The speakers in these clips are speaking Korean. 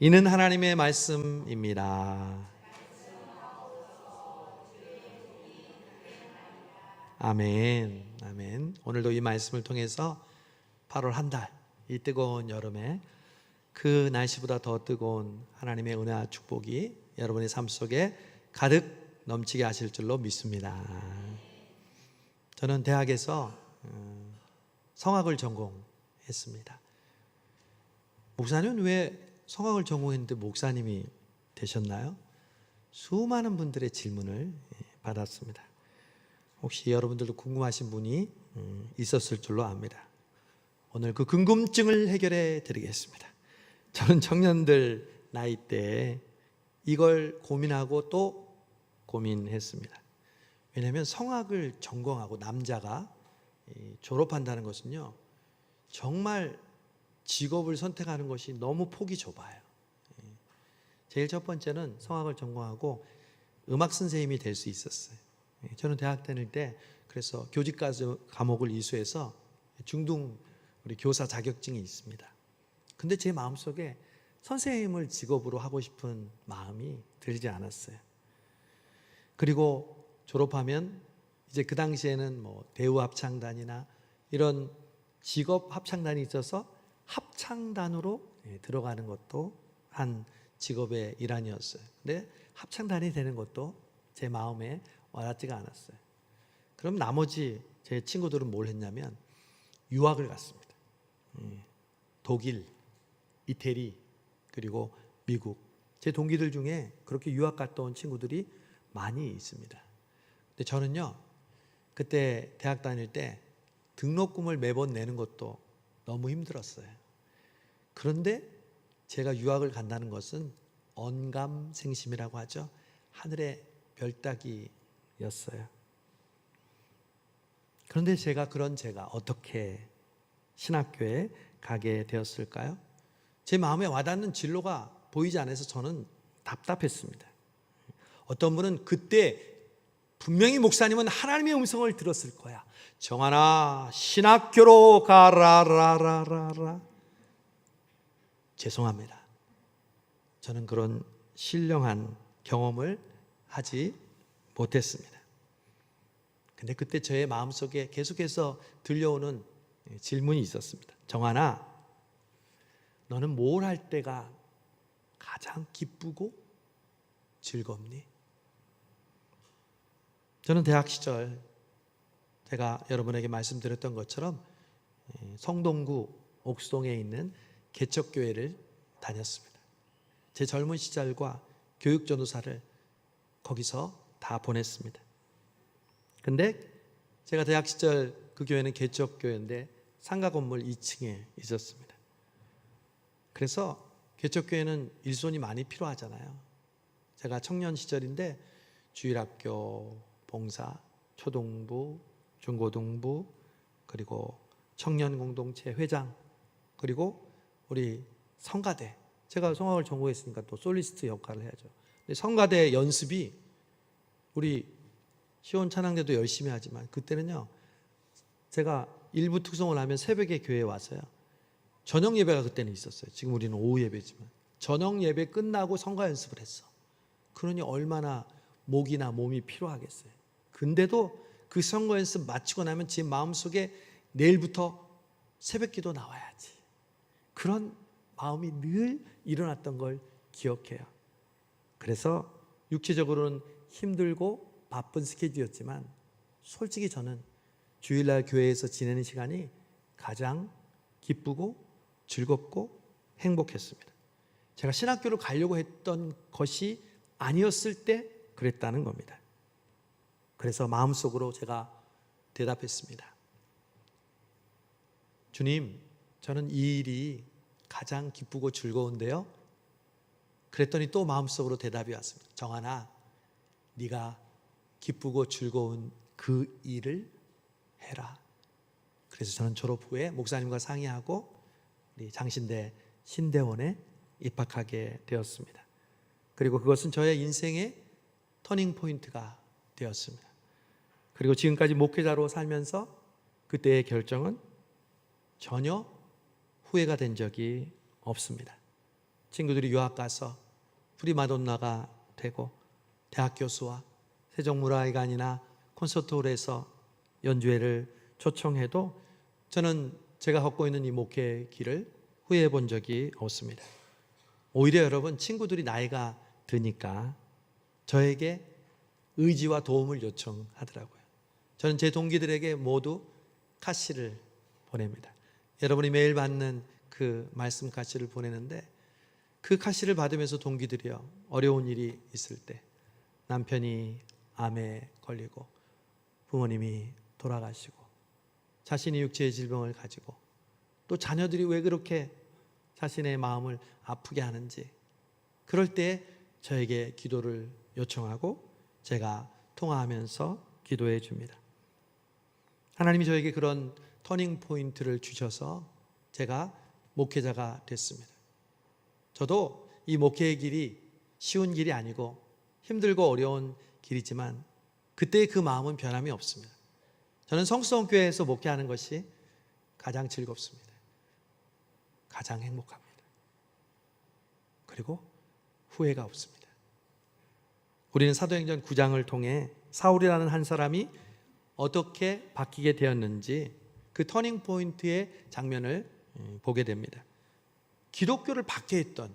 이는 하나님의 말씀입니다. 아멘. 아멘. 오늘도 이 말씀을 통해서 8월 한 달, 이 뜨거운 여름에 그 날씨보다 더 뜨거운 하나님의 은혜와 축복이 여러분의 삶 속에 가득 넘치게 하실 줄로 믿습니다. 저는 대학에서 성악을 전공했습니다. 목사님은 왜 성악을 전공했는데 목사님이 되셨나요? 수많은 분들의 질문을 받았습니다. 혹시 여러분들도 궁금하신 분이 있었을 줄로 압니다. 오늘 그 궁금증을 해결해 드리겠습니다. 저는 청년들 나이 때 이걸 고민하고 또 고민했습니다. 왜냐하면 성악을 전공하고 남자가 졸업한다는 것은요, 정말 직업을 선택하는 것이 너무 폭이 좁아요. 제일 첫 번째는 성악을 전공하고 음악 선생님이 될 수 있었어요. 저는 대학 다닐 때 그래서 교직 과목을 이수해서 중등 우리 교사 자격증이 있습니다. 근데 제 마음속에 선생님을 직업으로 하고 싶은 마음이 들지 않았어요. 그리고 졸업하면 이제 그 당시에는 뭐 대우 합창단이나 이런 직업 합창단이 있어서 합창단으로 들어가는 것도 한 직업의 일환이었어요. 근데 합창단이 되는 것도 제 마음에 와닿지가 않았어요. 그럼 나머지 제 친구들은 뭘 했냐면 유학을 갔습니다. 독일, 이태리, 그리고 미국. 제 동기들 중에 그렇게 유학 갔다 온 친구들이 많이 있습니다. 근데 저는요, 그때 대학 다닐 때 등록금을 매번 내는 것도 너무 힘들었어요. 그런데 제가 유학을 간다는 것은 언감생심이라고 하죠. 하늘의 별따기였어요. 그런데 제가 어떻게 신학교에 가게 되었을까요? 제 마음에 와닿는 진로가 보이지 않아서 저는 답답했습니다. 어떤 분은 그때 분명히 목사님은 하나님의 음성을 들었을 거야. 정하나 신학교로 가라라라라. 죄송합니다. 저는 그런 신령한 경험을 하지 못했습니다. 근데 그때 저의 마음속에 계속해서 들려오는 질문이 있었습니다. 정하나, 너는 뭘 할 때가 가장 기쁘고 즐겁니? 저는 대학 시절 제가 여러분에게 말씀드렸던 것처럼 성동구 옥송에 있는 개척교회를 다녔습니다. 제 젊은 시절과 교육전도사를 거기서 다 보냈습니다. 근데 제가 대학 시절 그 교회는 개척교회인데 상가 건물 2층에 있었습니다. 그래서 개척교회는 일손이 많이 필요하잖아요. 제가 청년 시절인데 주일학교, 봉사, 초등부, 중고등부, 그리고 청년공동체 회장, 그리고 우리 성가대, 제가 성악을 전공했으니까 또 솔리스트 역할을 해야죠. 근데 성가대 연습이 우리 시온 찬양대도 열심히 하지만 그때는요, 제가 일부 특송을 하면 새벽에 교회에 와서요, 저녁 예배가 그때는 있었어요. 지금 우리는 오후 예배지만 저녁 예배 끝나고 성가 연습을 했어. 그러니 얼마나 목이나 몸이 필요하겠어요. 근데도 그 성가 연습 마치고 나면 제 마음속에 내일부터 새벽 기도 나와야지, 그런 마음이 늘 일어났던 걸 기억해요. 그래서 육체적으로는 힘들고 바쁜 스케줄이었지만 솔직히 저는 주일날 교회에서 지내는 시간이 가장 기쁘고 즐겁고 행복했습니다. 제가 신학교를 가려고 했던 것이 아니었을 때 그랬다는 겁니다. 그래서 마음속으로 제가 대답했습니다. 주님, 저는 이 일이 가장 기쁘고 즐거운데요. 그랬더니 또 마음속으로 대답이 왔습니다. 정하나, 네가 기쁘고 즐거운 그 일을 해라. 그래서 저는 졸업 후에 목사님과 상의하고 우리 장신대 신대원에 입학하게 되었습니다. 그리고 그것은 저의 인생의 터닝 포인트가 되었습니다. 그리고 지금까지 목회자로 살면서 그때의 결정은 전혀 후회가 된 적이 없습니다. 친구들이 유학 가서 프리마돈나가 되고 대학 교수와 세종문화회관이나 콘서트홀에서 연주회를 초청해도 저는 제가 갖고 있는 이 목회의 길을 후회해 본 적이 없습니다. 오히려 여러분, 친구들이 나이가 드니까 저에게 의지와 도움을 요청하더라고요. 저는 제 동기들에게 모두 카시를 보냅니다. 여러분이 매일 받는 그 말씀 카시를 보내는데, 그 카시를 받으면서 동기들이요, 어려운 일이 있을 때 남편이 암에 걸리고 부모님이 돌아가시고 자신이 육체의 질병을 가지고 또 자녀들이 왜 그렇게 자신의 마음을 아프게 하는지, 그럴 때 저에게 기도를 요청하고 제가 통화하면서 기도해 줍니다. 하나님이 저에게 그런 터닝 포인트를 주셔서 제가 목회자가 됐습니다. 저도 이 목회의 길이 쉬운 길이 아니고 힘들고 어려운 길이지만 그때의 그 마음은 변함이 없습니다. 저는 성수동교회에서 목회하는 것이 가장 즐겁습니다. 가장 행복합니다. 그리고 후회가 없습니다. 우리는 사도행전 9장을 통해 사울이라는 한 사람이 어떻게 바뀌게 되었는지 그 터닝 포인트의 장면을 보게 됩니다. 기독교를 박해했던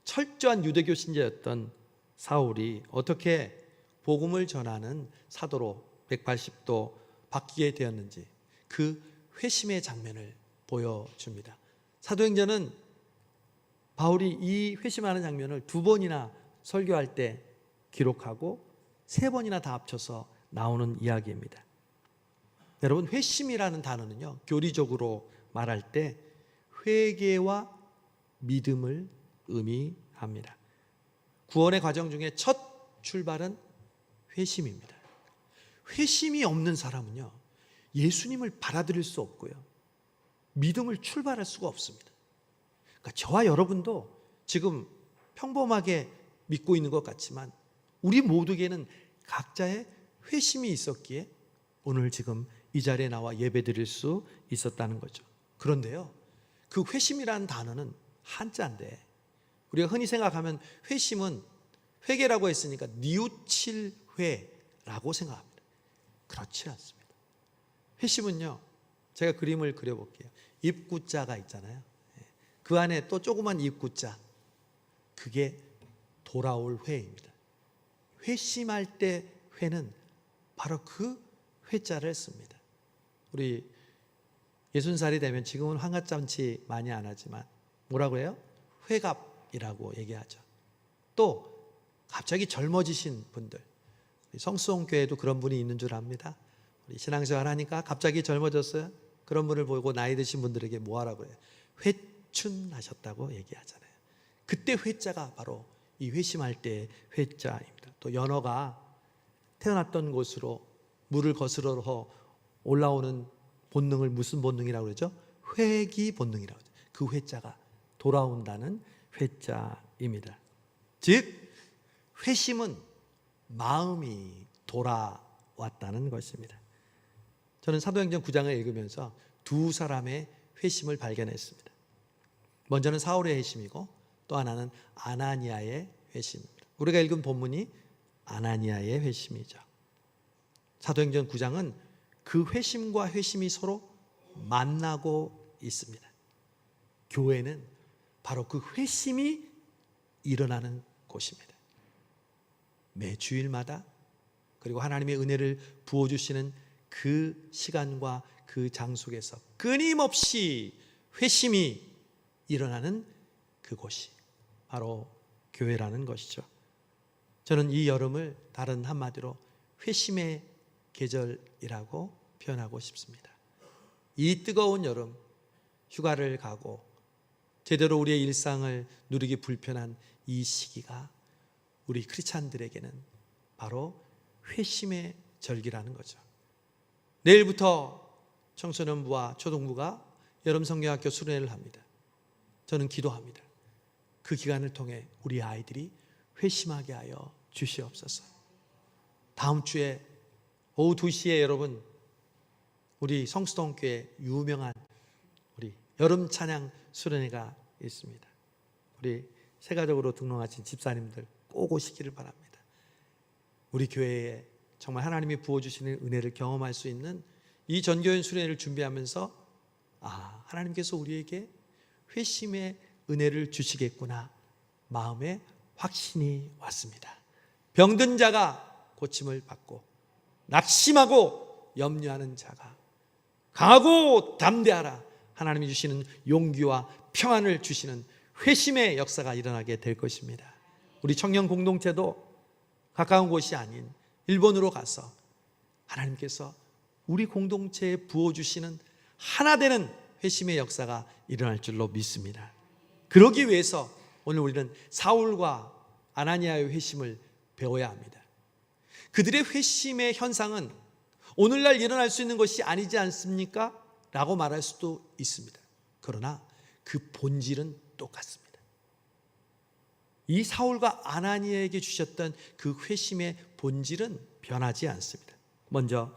철저한 유대교 신자였던 사울이 어떻게 복음을 전하는 사도로 180도 바뀌게 되었는지 그 회심의 장면을 보여줍니다. 사도행전은 바울이 이 회심하는 장면을 2번이나 설교할 때 기록하고 3번이나 다 합쳐서 나오는 이야기입니다. 여러분, 회심이라는 단어는요, 교리적으로 말할 때 회개와 믿음을 의미합니다. 구원의 과정 중에 첫 출발은 회심입니다. 회심이 없는 사람은요, 예수님을 받아들일 수 없고요, 믿음을 출발할 수가 없습니다. 그러니까 저와 여러분도 지금 평범하게 믿고 있는 것 같지만 우리 모두에게는 각자의 회심이 있었기에 오늘 지금 이 자리에 나와 예배드릴 수 있었다는 거죠. 그런데요, 그 회심이라는 단어는 한자인데 우리가 흔히 생각하면 회심은 회개라고 했으니까 뉘우칠 회라고 생각합니다. 그렇지 않습니다. 회심은요, 제가 그림을 그려볼게요. 입구자가 있잖아요. 그 안에 또 조그만 입구자, 그게 돌아올 회입니다. 회심할 때 회는 바로 그 회자를 씁니다. 우리 60살이 되면, 지금은 환갑잔치 많이 안 하지만 뭐라고 해요? 회갑이라고 얘기하죠. 또 갑자기 젊어지신 분들, 성수홍교회에도 그런 분이 있는 줄 압니다. 우리 신앙생활 하니까 갑자기 젊어졌어요. 그런 분을 보고 나이 드신 분들에게 뭐 하라고 해요? 회춘하셨다고 얘기하잖아요. 그때 회자가 바로 이 회심할 때의 회자입니다. 또 연어가 태어났던 곳으로 물을 거스러 올라오는 본능을 무슨 본능이라고 그러죠? 회귀 본능이라고 하죠. 그 회자가 돌아온다는 회자입니다. 즉 회심은 마음이 돌아왔다는 것입니다. 저는 사도행전 9장을 읽으면서 2 사람의 회심을 발견했습니다. 먼저는 사울의 회심이고 또 하나는 아나니아의 회심입니다. 우리가 읽은 본문이 아나니아의 회심이죠. 사도행전 9장은 그 회심과 회심이 서로 만나고 있습니다. 교회는 바로 그 회심이 일어나는 곳입니다. 매 주일마다, 그리고 하나님의 은혜를 부어주시는 그 시간과 그 장소에서 끊임없이 회심이 일어나는 그곳이 바로 교회라는 것이죠. 저는 이 여름을 다른 한마디로 회심의 계절이라고 표현하고 싶습니다. 이 뜨거운 여름, 휴가를 가고 제대로 우리의 일상을 누리기 불편한 이 시기가 우리 크리스찬들에게는 바로 회심의 절기라는 거죠. 내일부터 청소년부와 초등부가 여름 성경학교 수련회를 합니다. 저는 기도합니다. 그 기간을 통해 우리 아이들이 회심하게 하여 주시옵소서. 다음 주에 오후 2시에 여러분, 우리 성수동교회 유명한 우리 여름 찬양 수련회가 있습니다. 우리 세가족으로 등록하신 집사님들 꼭 오시기를 바랍니다. 우리 교회에 정말 하나님이 부어주시는 은혜를 경험할 수 있는 이 전교연 수련회를 준비하면서 하나님께서 우리에게 회심의 은혜를 주시겠구나 마음에 확신이 왔습니다. 병든 자가 고침을 받고 낙심하고 염려하는 자가 강하고 담대하라. 하나님이 주시는 용기와 평안을 주시는 회심의 역사가 일어나게 될 것입니다. 우리 청년 공동체도 가까운 곳이 아닌 일본으로 가서 하나님께서 우리 공동체에 부어주시는 하나 되는 회심의 역사가 일어날 줄로 믿습니다. 그러기 위해서 오늘 우리는 사울과 아나니아의 회심을 배워야 합니다. 그들의 회심의 현상은 오늘날 일어날 수 있는 것이 아니지 않습니까? 라고 말할 수도 있습니다. 그러나 그 본질은 똑같습니다. 이 사울과 아나니아에게 주셨던 그 회심의 본질은 변하지 않습니다. 먼저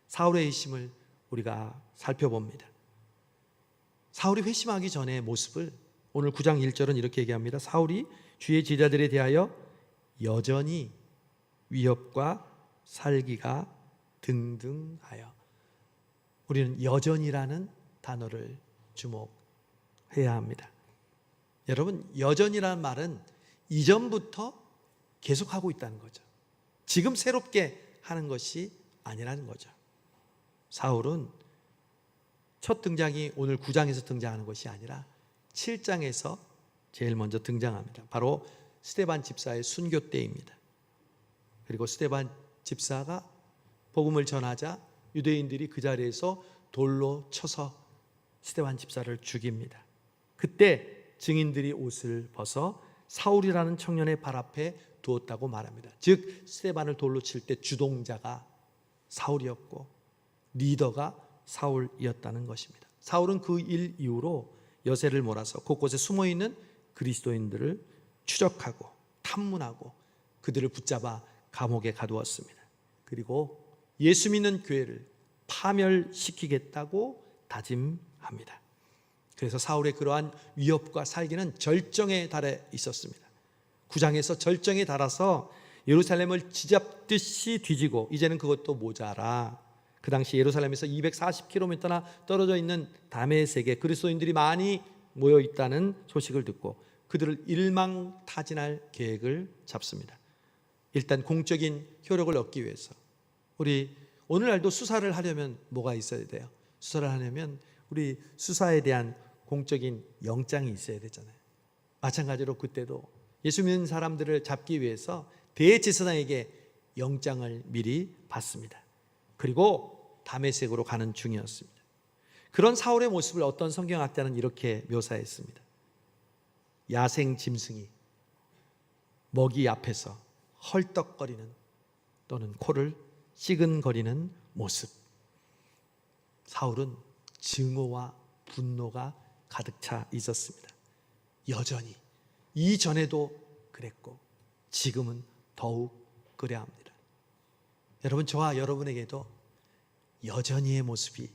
사울의 회심을 우리가 살펴봅니다. 사울이 회심하기 전의 모습을 오늘 9장 1절은 이렇게 얘기합니다. 사울이 주의 제자들에 대하여 여전히 위협과 살기가 등등하여. 우리는 여전이라는 단어를 주목해야 합니다. 여러분, 여전이라는 말은 이전부터 계속하고 있다는 거죠. 지금 새롭게 하는 것이 아니라는 거죠. 사울은 첫 등장이 오늘 9장에서 등장하는 것이 아니라 7장에서 제일 먼저 등장합니다. 바로 스데반 집사의 순교 때입니다. 그리고 스데반 집사가 복음을 전하자 유대인들이 그 자리에서 돌로 쳐서 스데반 집사를 죽입니다. 그때 증인들이 옷을 벗어 사울이라는 청년의 발 앞에 두었다고 말합니다. 즉 스데반을 돌로 칠 때 주동자가 사울이었고 리더가 사울이었다는 것입니다. 사울은 그 일 이후로 여세를 몰아서 곳곳에 숨어있는 그리스도인들을 추적하고 탐문하고 그들을 붙잡아 감옥에 가두었습니다. 그리고 예수 믿는 교회를 파멸시키겠다고 다짐합니다. 그래서 사울의 그러한 위협과 살기는 절정에 달해 있었습니다. 9장에서 절정에 달아서 예루살렘을 쥐잡듯이 뒤지고 이제는 그것도 모자라. 그 당시 예루살렘에서 240km나 떨어져 있는 다메섹에 그리스도인들이 많이 모여 있다는 소식을 듣고 그들을 일망타진할 계획을 잡습니다. 일단 공적인 효력을 얻기 위해서 우리 오늘날도 수사를 하려면 뭐가 있어야 돼요? 수사를 하려면 우리 수사에 대한 공적인 영장이 있어야 되잖아요. 마찬가지로 그때도 예수 믿는 사람들을 잡기 위해서 대제사장에게 영장을 미리 받습니다. 그리고 다메섹으로 가는 중이었습니다. 그런 사울의 모습을 어떤 성경학자는 이렇게 묘사했습니다. 야생 짐승이 먹이 앞에서 헐떡거리는 또는 코를 시근거리는 모습. 사울은 증오와 분노가 가득 차 있었습니다. 여전히 이전에도 그랬고 지금은 더욱 그래야 합니다. 여러분, 저와 여러분에게도 여전히의 모습이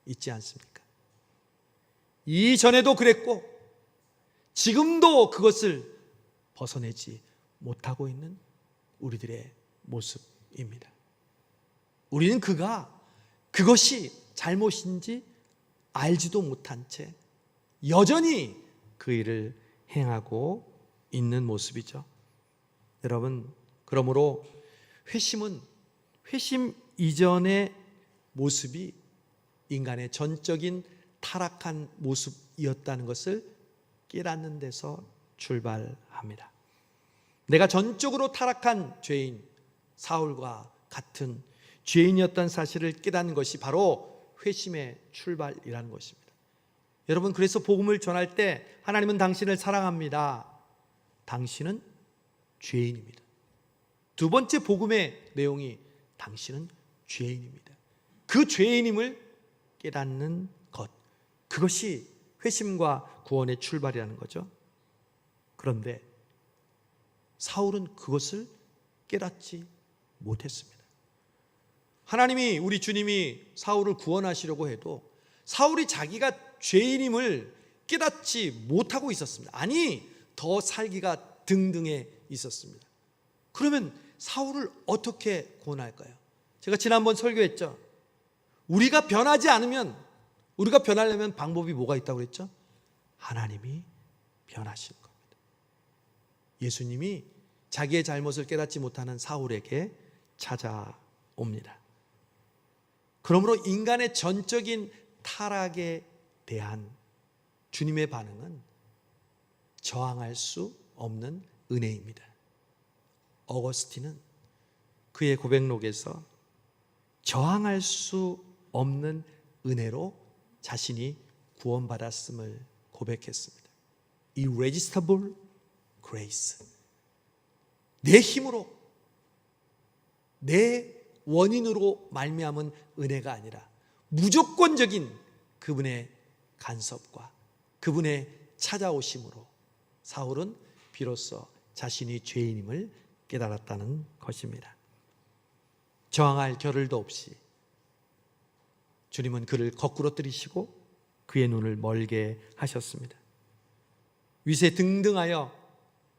있지 않습니까? 이전에도 그랬고 지금도 그것을 벗어내지 못하고 있는 우리들의 모습입니다. 우리는 그것이 잘못인지 알지도 못한 채 여전히 그 일을 행하고 있는 모습이죠. 여러분, 그러므로 회심 이전의 모습이 인간의 전적인 타락한 모습이었다는 것을 깨닫는 데서 출발합니다. 내가 전적으로 타락한 죄인 사울과 같은 죄인이었던 사실을 깨닫는 것이 바로 회심의 출발이라는 것입니다. 여러분, 그래서 복음을 전할 때 하나님은 당신을 사랑합니다. 당신은 죄인입니다. 두 번째 복음의 내용이 당신은 죄인입니다. 그 죄인임을 깨닫는 것, 그것이 회심과 구원의 출발이라는 거죠. 그런데 사울은 그것을 깨닫지 못했습니다. 하나님이, 우리 주님이 사울을 구원하시려고 해도 사울이 자기가 죄인임을 깨닫지 못하고 있었습니다. 아니, 더 살기가 등등해 있었습니다. 그러면 사울을 어떻게 구원할까요? 제가 지난번 설교했죠. 우리가 변하지 않으면, 우리가 변하려면 방법이 뭐가 있다고 그랬죠? 하나님이 변하실 겁니다. 예수님이 자기의 잘못을 깨닫지 못하는 사울에게 찾아옵니다. 그러므로 인간의 전적인 타락에 대한 주님의 반응은 저항할 수 없는 은혜입니다. 어거스틴은 그의 고백록에서 저항할 수 없는 은혜로 자신이 구원받았음을 고백했습니다. Irresistible grace. 내 힘으로, 내 원인으로 말미암은 은혜가 아니라 무조건적인 그분의 간섭과 그분의 찾아오심으로 사울은 비로소 자신이 죄인임을 깨달았다는 것입니다. 저항할 겨를도 없이 주님은 그를 거꾸로 들이시고 그의 눈을 멀게 하셨습니다. 위세등등하여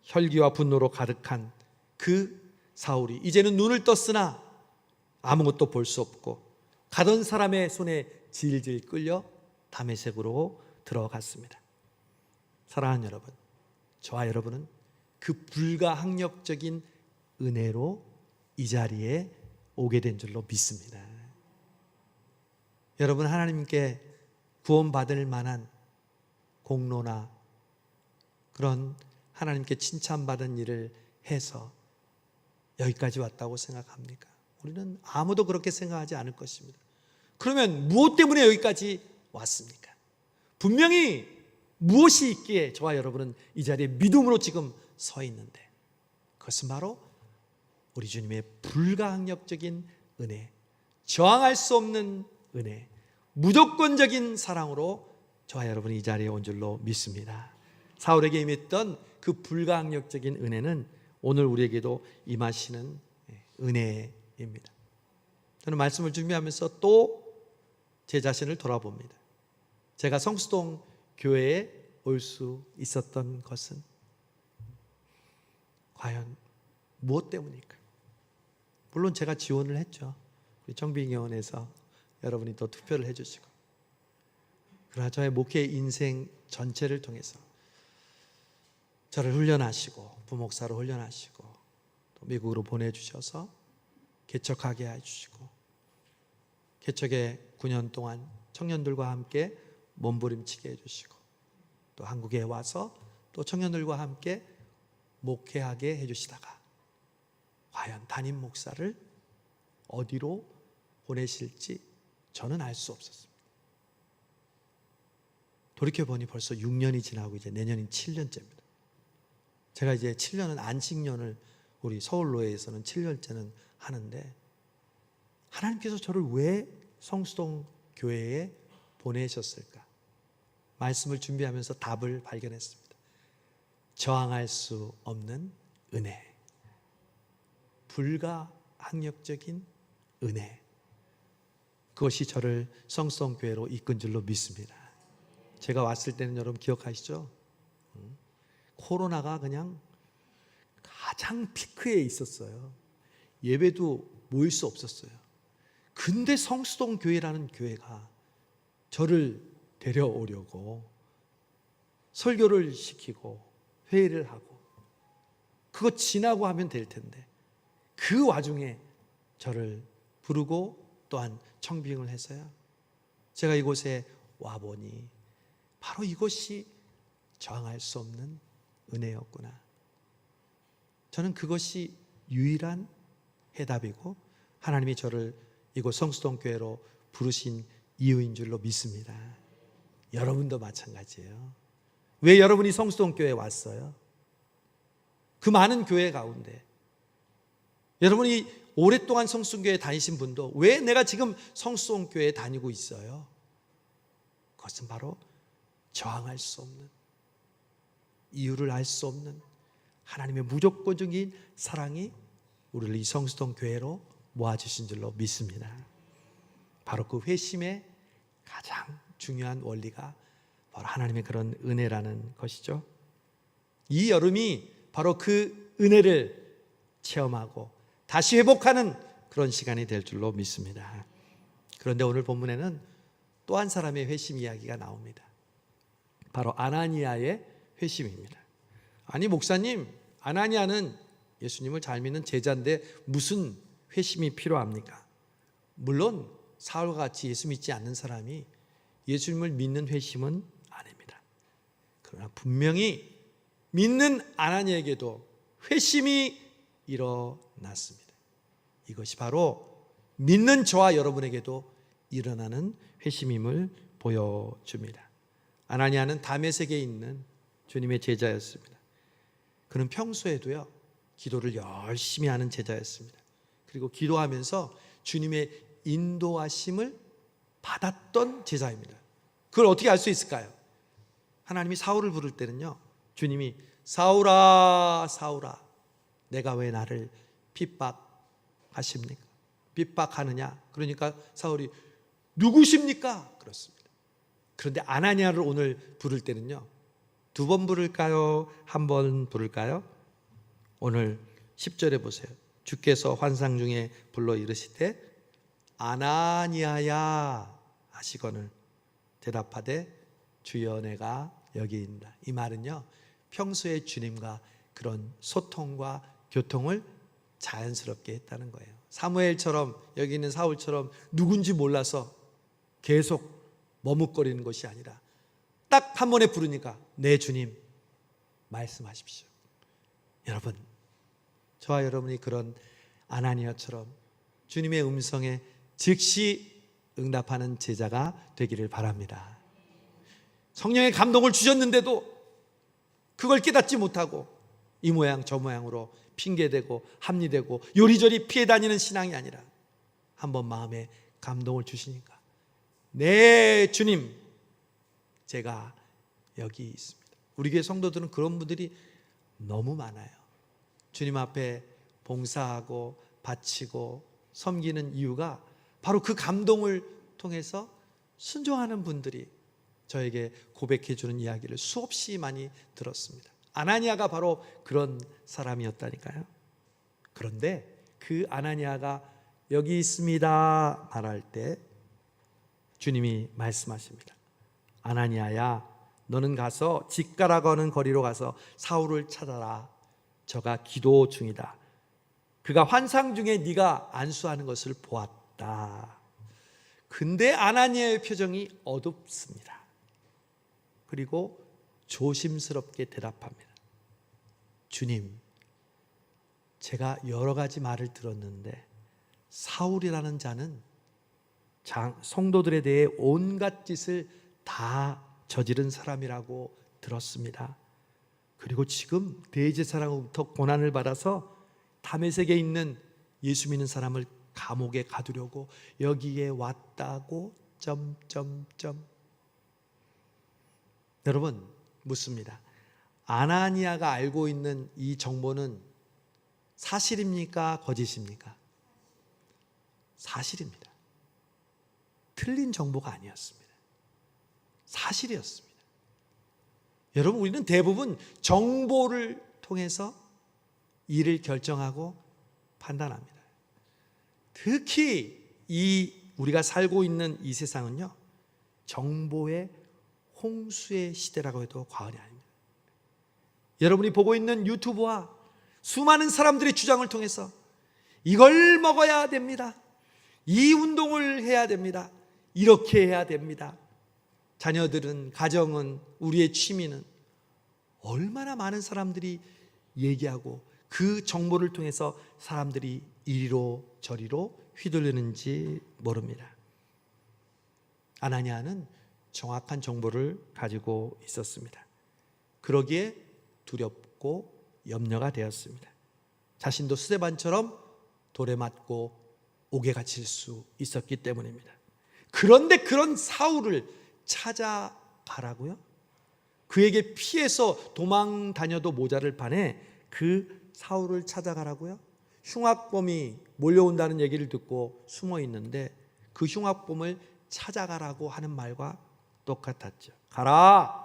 혈기와 분노로 가득한 그 사울이 이제는 눈을 떴으나 아무것도 볼 수 없고 가던 사람의 손에 질질 끌려 다메섹으로 들어갔습니다. 사랑하는 여러분, 저와 여러분은 그 불가항력적인 은혜로 이 자리에 오게 된 줄로 믿습니다. 여러분, 하나님께 구원받을 만한 공로나 그런 하나님께 칭찬받은 일을 해서 여기까지 왔다고 생각합니까? 우리는 아무도 그렇게 생각하지 않을 것입니다. 그러면 무엇 때문에 여기까지 왔습니까? 분명히 무엇이 있기에 저와 여러분은 이 자리에 믿음으로 지금 서 있는데, 그것은 바로 우리 주님의 불가항력적인 은혜, 저항할 수 없는 은혜, 무조건적인 사랑으로 저와 여러분이 이 자리에 온 줄로 믿습니다. 사울에게 임했던 그 불가항력적인 은혜는 오늘 우리에게도 임하시는 은혜입니다. 저는 말씀을 준비하면서 또 제 자신을 돌아봅니다. 제가 성수동 교회에 올 수 있었던 것은 과연 무엇 때문일까? 물론 제가 지원을 했죠. 우리 정비위원회에서 여러분이 또 투표를 해주시고, 그러나 저의 목회 인생 전체를 통해서 저를 훈련하시고 부목사로 훈련하시고 또 미국으로 보내주셔서 개척하게 해주시고, 개척에 9년 동안 청년들과 함께 몸부림치게 해주시고, 또 한국에 와서 또 청년들과 함께 목회하게 해주시다가 과연 담임 목사를 어디로 보내실지 저는 알 수 없었습니다. 돌이켜보니 벌써 6년이 지나고 이제 내년이 7년째입니다. 제가 이제 7년은 안식년을 우리 서울로회에서는 7년째는 하는데, 하나님께서 저를 왜 성수동 교회에 보내셨을까? 말씀을 준비하면서 답을 발견했습니다. 저항할 수 없는 은혜, 불가항력적인 은혜, 그것이 저를 성수동 교회로 이끈 줄로 믿습니다. 제가 왔을 때는 여러분 기억하시죠? 코로나가 그냥 가장 피크에 있었어요. 예배도 모일 수 없었어요. 근데 성수동 교회라는 교회가 저를 데려오려고 설교를 시키고 회의를 하고, 그거 지나고 하면 될 텐데 그 와중에 저를 부르고 또한 청빙을 해서요, 제가 이곳에 와보니 바로 이것이 저항할 수 없는 은혜였구나. 저는 그것이 유일한 해답이고 하나님이 저를 이곳 성수동 교회로 부르신 이유인 줄로 믿습니다. 여러분도 마찬가지예요. 왜 여러분이 성수동 교회에 왔어요? 그 많은 교회 가운데 여러분이 오랫동안 성수동 교회에 다니신 분도 왜 내가 지금 성수동 교회에 다니고 있어요? 그것은 바로 저항할 수 없는, 이유를 알 수 없는 하나님의 무조건적인 사랑이 우리를 이 성수동 교회로 모아주신 줄로 믿습니다. 바로 그 회심의 가장 중요한 원리가 바로 하나님의 그런 은혜라는 것이죠. 이 여름이 바로 그 은혜를 체험하고 다시 회복하는 그런 시간이 될 줄로 믿습니다. 그런데 오늘 본문에는 또 한 사람의 회심 이야기가 나옵니다. 바로 아나니아의 회심입니다. 아니 목사님, 아나니아는 예수님을 잘 믿는 제자인데 무슨 회심이 필요합니까? 물론 사울과 같이 예수 믿지 않는 사람이 예수님을 믿는 회심은 아닙니다. 그러나 분명히 믿는 아나니아에게도 회심이 일어났습니다. 이것이 바로 믿는 저와 여러분에게도 일어나는 회심임을 보여줍니다. 아나니아는 다메섹에 있는 주님의 제자였습니다. 그는 평소에도요 기도를 열심히 하는 제자였습니다. 그리고 기도하면서 주님의 인도하심을 받았던 제자입니다. 그걸 어떻게 알 수 있을까요? 하나님이 사울을 부를 때는요 주님이 사울아 사울아 내가 왜 나를 핍박하십니까? 핍박하느냐? 그러니까 사울이 누구십니까? 그렇습니다. 그런데 아나니아를 오늘 부를 때는요 두 번 부를까요? 한 번 부를까요? 오늘 10절에 보세요. 주께서 환상 중에 불러 이르시되 아나니아야 하시거늘 대답하되 주여 내가 여기 있다. 이 말은요 평소에 주님과 그런 소통과 교통을 자연스럽게 했다는 거예요. 사무엘처럼 여기 있는 사울처럼 누군지 몰라서 계속 머뭇거리는 것이 아니라 딱 한 번에 부르니까 네 주님 말씀하십시오. 여러분 저와 여러분이 그런 아나니아처럼 주님의 음성에 즉시 응답하는 제자가 되기를 바랍니다. 성령의 감동을 주셨는데도 그걸 깨닫지 못하고 이 모양 저 모양으로 핑계대고 합리되고 요리조리 피해 다니는 신앙이 아니라 한번 마음에 감동을 주시니까 네 주님 제가 여기 있습니다. 우리 교회 성도들은 그런 분들이 너무 많아요. 주님 앞에 봉사하고 바치고 섬기는 이유가 바로 그 감동을 통해서 순종하는 분들이 저에게 고백해 주는 이야기를 수없이 많이 들었습니다. 아나니아가 바로 그런 사람이었다니까요. 그런데 그 아나니아가 여기 있습니다 말할 때 주님이 말씀하십니다. 아나니아야 너는 가서 직가라고 하는 거리로 가서 사울을 찾아라. 저가 기도 중이다. 그가 환상 중에 네가 안수하는 것을 보았다. 근데 아나니아의 표정이 어둡습니다. 그리고 조심스럽게 대답합니다. 주님, 제가 여러 가지 말을 들었는데 사울이라는 자는 성도들에 대해 온갖 짓을 다 저지른 사람이라고 들었습니다. 그리고 지금 대제사장으로부터 고난을 받아서 다메섹에 있는 예수 믿는 사람을 감옥에 가두려고 여기에 왔다고 여러분 묻습니다. 아나니아가 알고 있는 이 정보는 사실입니까? 거짓입니까? 사실입니다. 틀린 정보가 아니었습니다. 사실이었습니다. 여러분 우리는 대부분 정보를 통해서 일을 결정하고 판단합니다. 특히 우리가 살고 있는 이 세상은요 정보의 홍수의 시대라고 해도 과언이 아닙니다. 여러분이 보고 있는 유튜브와 수많은 사람들의 주장을 통해서 이걸 먹어야 됩니다. 이 운동을 해야 됩니다. 이렇게 해야 됩니다. 자녀들은, 가정은, 우리의 취미는 얼마나 많은 사람들이 얘기하고 그 정보를 통해서 사람들이 이리로 저리로 휘둘리는지 모릅니다. 아나니아는 정확한 정보를 가지고 있었습니다. 그러기에 두렵고 염려가 되었습니다. 자신도 스데반처럼 돌에 맞고 옥에 갇힐 수 있었기 때문입니다. 그런데 그런 사울을 찾아가라고요? 그에게 피해서 도망 다녀도 모자를 판에 그 사울을 찾아가라고요? 흉악범이 몰려온다는 얘기를 듣고 숨어 있는데 그 흉악범을 찾아가라고 하는 말과 똑같았죠. 가라!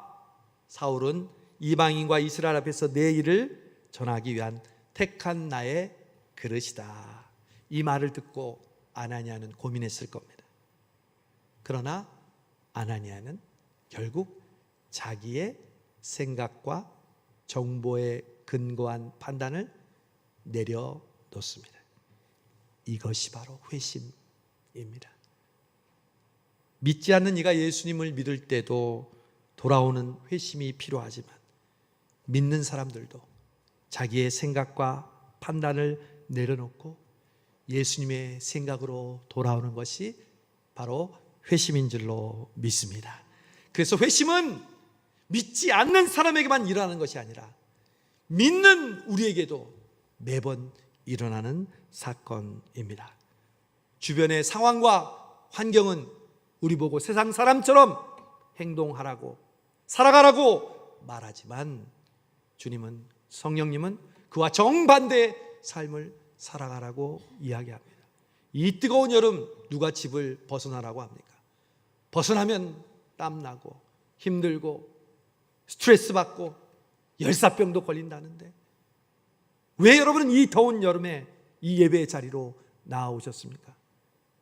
사울은 이방인과 이스라엘 앞에서 내 일을 전하기 위한 택한 나의 그릇이다. 이 말을 듣고 아나니아는 고민했을 겁니다. 그러나 아나니아는 결국 자기의 생각과 정보에 근거한 판단을 내려놓습니다. 이것이 바로 회심입니다. 믿지 않는 이가 예수님을 믿을 때도 돌아오는 회심이 필요하지만, 믿는 사람들도 자기의 생각과 판단을 내려놓고 예수님의 생각으로 돌아오는 것이 바로 회심인 줄로 믿습니다. 그래서 회심은 믿지 않는 사람에게만 일어나는 것이 아니라 믿는 우리에게도 매번 일어나는 사건입니다. 주변의 상황과 환경은 우리 보고 세상 사람처럼 행동하라고, 살아가라고 말하지만, 주님은, 성령님은 그와 정반대의 삶을 살아가라고 이야기합니다. 이 뜨거운 여름 누가 집을 벗어나라고 합니까? 벗어나면 땀나고 힘들고 스트레스 받고 열사병도 걸린다는데, 왜 여러분은 이 더운 여름에 이 예배의 자리로 나오셨습니까?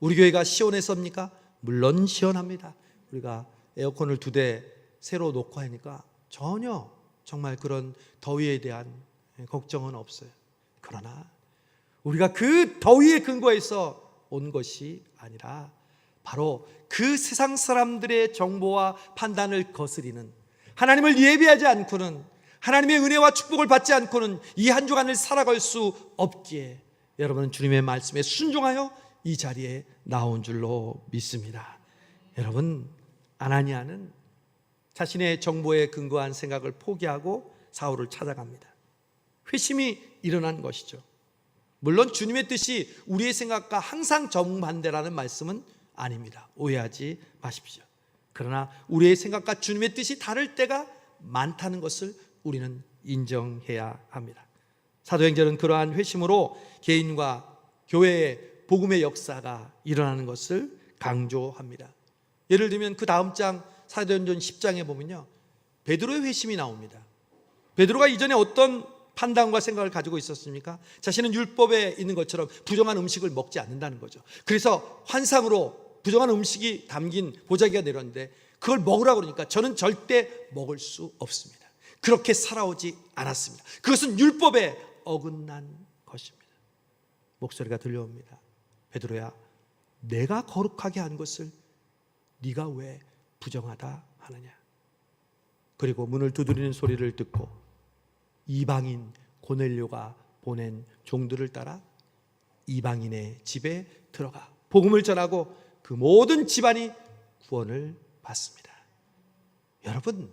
우리 교회가 시원했습니까? 물론 시원합니다. 우리가 에어컨을 2대 새로 놓고 하니까 전혀 정말 그런 더위에 대한 걱정은 없어요. 그러나 우리가 그 더위에 근거해서 온 것이 아니라 바로 그 세상 사람들의 정보와 판단을 거스리는, 하나님을 예배하지 않고는, 하나님의 은혜와 축복을 받지 않고는 이 한 주간을 살아갈 수 없기에 여러분은 주님의 말씀에 순종하여 이 자리에 나온 줄로 믿습니다. 여러분, 아나니아는 자신의 정보에 근거한 생각을 포기하고 사울을 찾아갑니다. 회심이 일어난 것이죠. 물론 주님의 뜻이 우리의 생각과 항상 정반대라는 말씀은 아닙니다. 오해하지 마십시오. 그러나 우리의 생각과 주님의 뜻이 다를 때가 많다는 것을 우리는 인정해야 합니다. 사도행전은 그러한 회심으로 개인과 교회의 복음의 역사가 일어나는 것을 강조합니다. 예를 들면 그 다음 장 사도행전 10장에 보면요, 베드로의 회심이 나옵니다. 베드로가 이전에 어떤 판단과 생각을 가지고 있었습니까? 자신은 율법에 있는 것처럼 부정한 음식을 먹지 않는다는 거죠. 그래서 환상으로 부정한 음식이 담긴 보자기가 내렸는데 그걸 먹으라고 그러니까 저는 절대 먹을 수 없습니다. 그렇게 살아오지 않았습니다. 그것은 율법에 어긋난 것입니다. 목소리가 들려옵니다. 베드로야, 내가 거룩하게 한 것을 네가 왜 부정하다 하느냐? 그리고 문을 두드리는 소리를 듣고 이방인 고넬료가 보낸 종들을 따라 이방인의 집에 들어가 복음을 전하고 그 모든 집안이 구원을 받습니다. 여러분,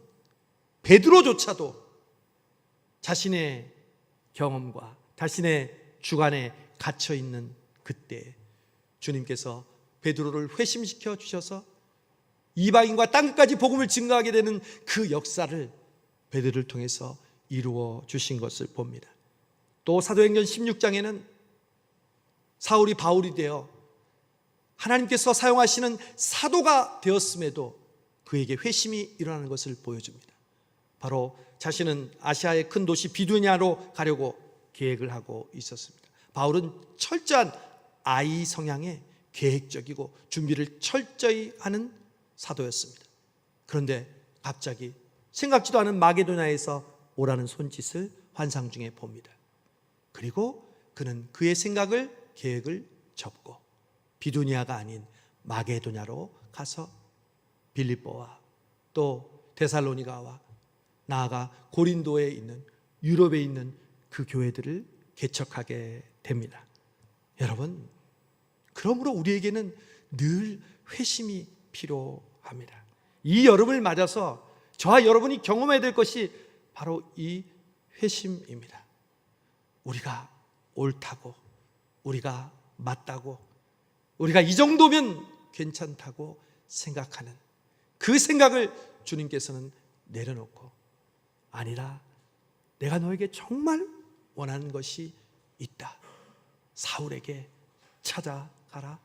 베드로조차도 자신의 경험과 자신의 주관에 갇혀 있는 그때 주님께서 베드로를 회심시켜 주셔서 이방인과 땅끝까지 복음을 증거하게 되는 그 역사를 베드로를 통해서 이루어 주신 것을 봅니다. 또 사도행전 16장에는 사울이 바울이 되어 하나님께서 사용하시는 사도가 되었음에도 그에게 회심이 일어나는 것을 보여줍니다. 바로 자신은 아시아의 큰 도시 비두냐로 가려고 계획을 하고 있었습니다. 바울은 철저한 아이 성향의 계획적이고 준비를 철저히 하는 사도였습니다. 그런데 갑자기 생각지도 않은 마게도냐에서 오라는 손짓을 환상 중에 봅니다. 그리고 그는 그의 생각을, 계획을 접고 비두니아가 아닌 마게도냐로 가서 빌립보와 또 데살로니가와 나아가 고린도에 있는, 유럽에 있는 그 교회들을 개척하게 됩니다. 여러분, 그러므로 우리에게는 늘 회심이 필요합니다. 이 여름을 맞아서 저와 여러분이 경험해야 될 것이 바로 이 회심입니다. 우리가 옳다고, 우리가 맞다고, 우리가 이 정도면 괜찮다고 생각하는 그 생각을 주님께서는 내려놓고, 아니라 내가 너에게 정말 원하는 것이 있다. 사울에게 찾아가라.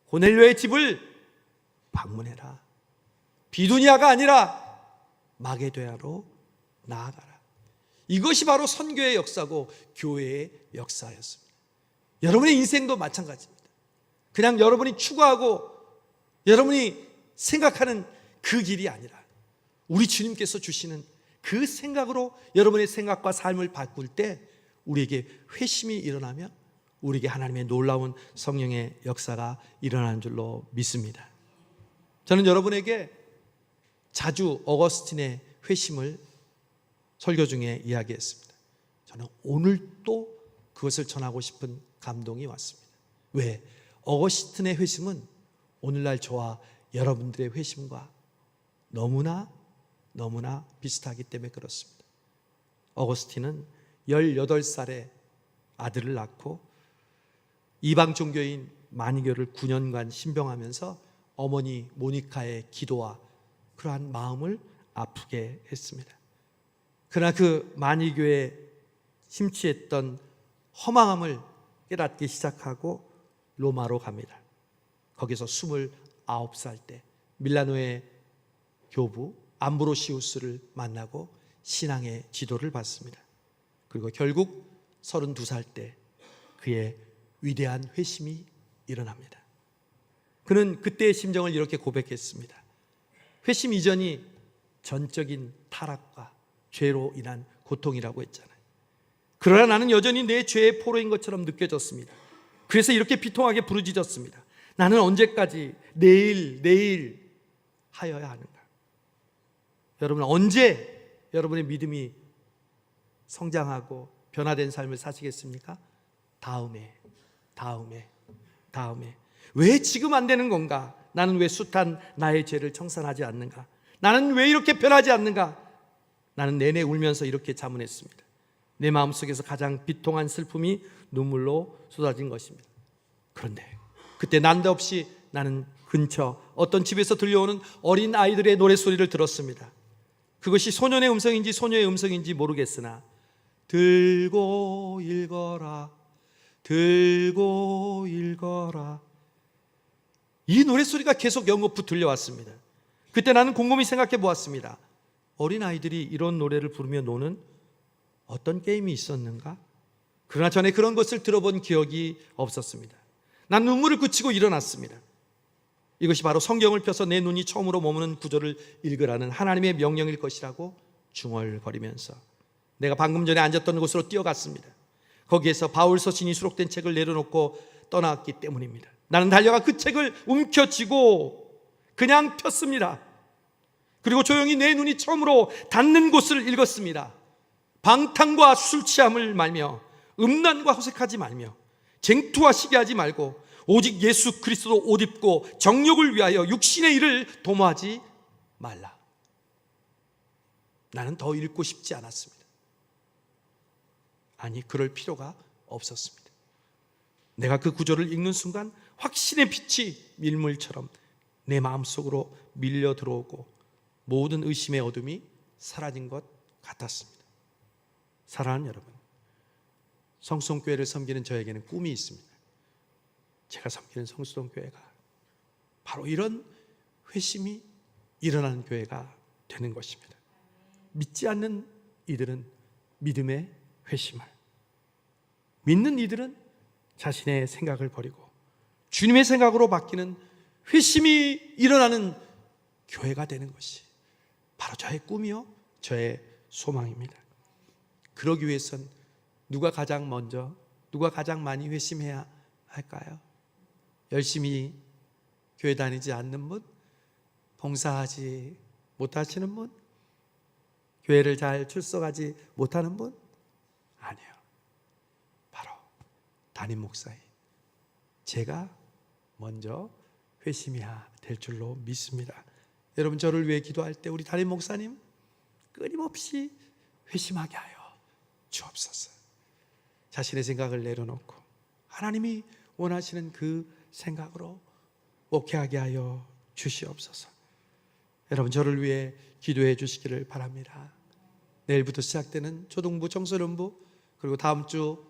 고넬료의 집을 방문해라. 비두니아가 아니라 마게도냐로 나아가라. 이것이 바로 선교의 역사고 교회의 역사였습니다. 여러분의 인생도 마찬가지입니다. 그냥 여러분이 추구하고 여러분이 생각하는 그 길이 아니라 우리 주님께서 주시는 그 생각으로 여러분의 생각과 삶을 바꿀 때 우리에게 회심이 일어나며 우리에게 하나님의 놀라운 성령의 역사가 일어나는 줄로 믿습니다. 저는 여러분에게 자주 어거스틴의 회심을 설교 중에 이야기했습니다. 저는 오늘 또 그것을 전하고 싶은 감동이 왔습니다. 왜? 어거스틴의 회심은 오늘날 저와 여러분들의 회심과 너무나 비슷하기 때문에 그렇습니다. 어거스틴은 18살에 아들을 낳고 이방 종교인 마니교를 9년간 신병하면서 어머니 모니카의 기도와 그러한 마음을 아프게 했습니다. 그러나 그 마니교에 심취했던 허망함을 깨닫기 시작하고 로마로 갑니다. 거기서 29살 때 밀라노의 교부 암브로시우스를 만나고 신앙의 지도를 받습니다. 그리고 결국 32살 때 그의 위대한 회심이 일어납니다. 그는 그때의 심정을 이렇게 고백했습니다. 회심 이전이 전적인 타락과 죄로 인한 고통이라고 했잖아요. 그러나 나는 여전히 내 죄의 포로인 것처럼 느껴졌습니다. 그래서 이렇게 비통하게 부르짖었습니다. 나는 언제까지 내일 하여야 하는가? 여러분, 언제 여러분의 믿음이 성장하고 변화된 삶을 사시겠습니까? 다음에. 왜 지금 안 되는 건가? 나는 왜 숱한 나의 죄를 청산하지 않는가? 나는 왜 이렇게 변하지 않는가? 나는 내내 울면서 이렇게 자문했습니다. 내 마음속에서 가장 비통한 슬픔이 눈물로 쏟아진 것입니다. 그런데 그때 난데없이 나는 근처 어떤 집에서 들려오는 어린 아이들의 노랫소리를 들었습니다. 그것이 소년의 음성인지 소녀의 음성인지 모르겠으나 들고 읽어라, 들고 읽어라, 이 노랫소리가 계속 연거푸 들려왔습니다. 그때 나는 곰곰이 생각해 보았습니다. 어린아이들이 이런 노래를 부르며 노는 어떤 게임이 있었는가? 그러나 전에 그런 것을 들어본 기억이 없었습니다. 난 눈물을 그치고 일어났습니다. 이것이 바로 성경을 펴서 내 눈이 처음으로 머무는 구절을 읽으라는 하나님의 명령일 것이라고 중얼거리면서 내가 방금 전에 앉았던 곳으로 뛰어갔습니다. 거기에서 바울 서신이 수록된 책을 내려놓고 떠나왔기 때문입니다. 나는 달려가 그 책을 움켜쥐고 그냥 폈습니다. 그리고 조용히 내 눈이 처음으로 닿는 곳을 읽었습니다. 방탕과 술 취함을 말며 음란과 호색하지 말며 쟁투와 시기하지 말고 오직 예수 그리스도 옷 입고 정욕을 위하여 육신의 일을 도모하지 말라. 나는 더 읽고 싶지 않았습니다. 아니, 그럴 필요가 없었습니다. 내가 그 구절을 읽는 순간 확신의 빛이 밀물처럼 내 마음속으로 밀려 들어오고 모든 의심의 어둠이 사라진 것 같았습니다. 사랑하는 여러분, 성수동교회를 섬기는 저에게는 꿈이 있습니다. 제가 섬기는 성수동교회가 바로 이런 회심이 일어나는 교회가 되는 것입니다. 믿지 않는 이들은 믿음의 회심을, 믿는 이들은 자신의 생각을 버리고 주님의 생각으로 바뀌는 회심이 일어나는 교회가 되는 것이 바로 저의 꿈이요 저의 소망입니다. 그러기 위해선 누가 가장 먼저, 누가 가장 많이 회심해야 할까요? 열심히 교회 다니지 않는 분? 봉사하지 못하시는 분? 교회를 잘 출석하지 못하는 분? 아니요. 바로 담임 목사인 제가 먼저 회심해야 될 줄로 믿습니다. 여러분, 저를 위해 기도할 때 우리 담임 목사님 끊임없이 회심하게 하여 주옵소서. 자신의 생각을 내려놓고 하나님이 원하시는 그 생각으로 목회하게 하여 주시옵소서. 여러분, 저를 위해 기도해 주시기를 바랍니다. 내일부터 시작되는 초등부 청소년부, 그리고 다음 주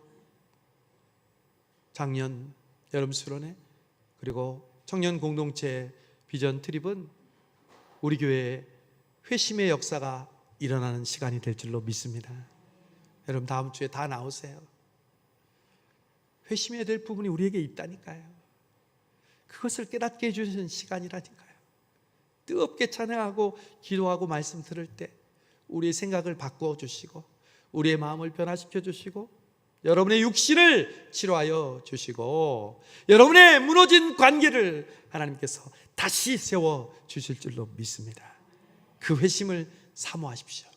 작년 여름 수련회, 그리고 청년 공동체 비전 트립은 우리 교회에 회심의 역사가 일어나는 시간이 될 줄로 믿습니다. 여러분 다음 주에 다 나오세요. 회심해야 될 부분이 우리에게 있다니까요. 그것을 깨닫게 해주시는 시간이라니까요. 뜨겁게 찬양하고 기도하고 말씀 들을 때 우리의 생각을 바꾸어 주시고 우리의 마음을 변화시켜 주시고 여러분의 육신을 치료하여 주시고 여러분의 무너진 관계를 하나님께서 다시 세워 주실 줄로 믿습니다. 그 회심을 사모하십시오.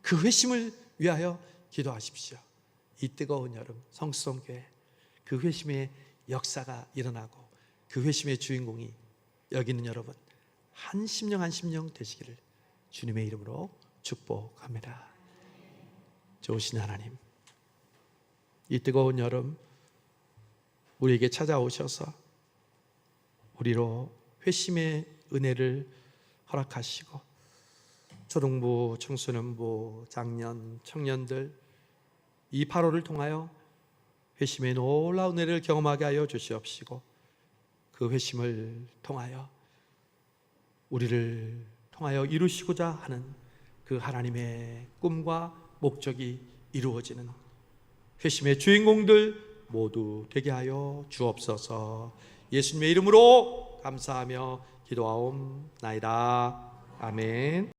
그 회심을 위하여 기도하십시오. 이 뜨거운 여름 성수성교회 그 회심의 역사가 일어나고 그 회심의 주인공이 여기 있는 여러분 한 심령 한 심령 되시기를 주님의 이름으로 축복합니다. 좋으신 하나님, 이 뜨거운 여름 우리에게 찾아오셔서 우리로 회심의 은혜를 허락하시고 초등부, 청소년부, 장년, 청년들 이 8월을 통하여 회심의 놀라운 은혜를 경험하게 하여 주시옵시고 그 회심을 통하여 우리를 통하여 이루시고자 하는 그 하나님의 꿈과 목적이 이루어지는 회심의 주인공들 모두 되게 하여 주옵소서. 예수님의 이름으로 감사하며 기도하옵나이다. 아멘.